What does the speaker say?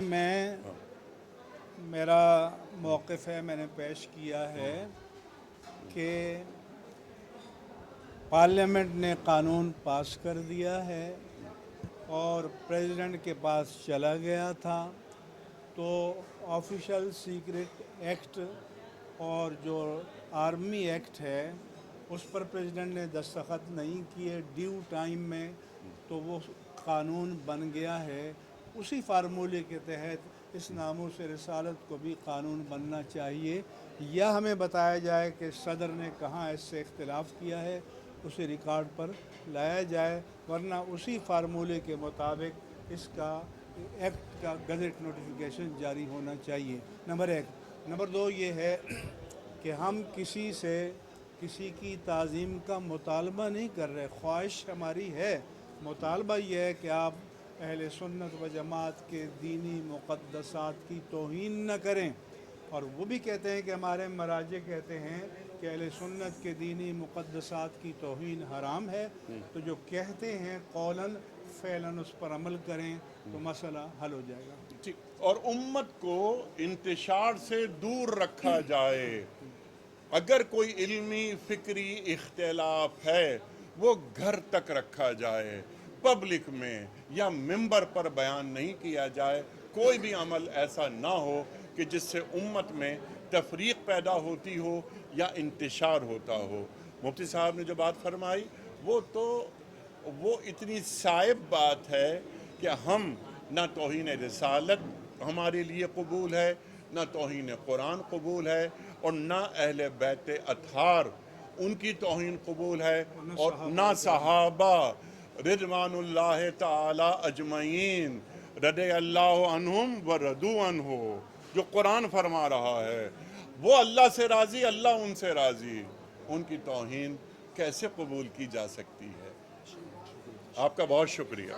میں میرا موقف ہے، میں نے پیش کیا ہے کہ پارلیمنٹ نے قانون پاس کر دیا ہے اور پریزیڈنٹ کے پاس چلا گیا تھا، تو آفیشل سیکرٹ ایکٹ اور جو آرمی ایکٹ ہے اس پر پریزیڈنٹ نے دستخط نہیں کیے ڈیو ٹائم میں، تو وہ قانون بن گیا ہے۔ اسی فارمولے کے تحت اس ناموس رسالت کو بھی قانون بننا چاہیے، یا ہمیں بتایا جائے کہ صدر نے کہاں اس سے اختلاف کیا ہے، اسے ریکارڈ پر لایا جائے، ورنہ اسی فارمولے کے مطابق اس کا ایکٹ کا گزٹ نوٹیفیکیشن جاری ہونا چاہیے۔ نمبر ایک۔ نمبر دو یہ ہے کہ ہم کسی سے کسی کی تعظیم کا مطالبہ نہیں کر رہے، خواہش ہماری ہے، مطالبہ یہ ہے کہ آپ اہل سنت و جماعت کے دینی مقدسات کی توہین نہ کریں، اور وہ بھی کہتے ہیں کہ ہمارے مراجع کہتے ہیں کہ اہل سنت کے دینی مقدسات کی توہین حرام ہے، تو جو کہتے ہیں قولاً فعلاً اس پر عمل کریں تو مسئلہ حل ہو جائے گا۔ اور امت کو انتشار سے دور رکھا جائے۔ اگر کوئی علمی فکری اختلاف ہے وہ گھر تک رکھا جائے، پبلک میں یا ممبر پر بیان نہیں کیا جائے۔ کوئی بھی عمل ایسا نہ ہو کہ جس سے امت میں تفریق پیدا ہوتی ہو یا انتشار ہوتا ہو۔ مفتی صاحب نے جو بات فرمائی وہ اتنی صائب بات ہے کہ ہم نہ توہین رسالت ہمارے لیے قبول ہے، نہ توہین قرآن قبول ہے، اور نہ اہل بیت اطہار ان کی توہین قبول ہے، اور نہ صحابہ رضوان اللہ تعالی اجمعین رضی اللہ عنہم و رضوا عنہ، جو قرآن فرما رہا ہے وہ اللہ سے راضی، اللہ ان سے راضی، ان کی توہین کیسے قبول کی جا سکتی ہے؟ آپ کا بہت شکریہ۔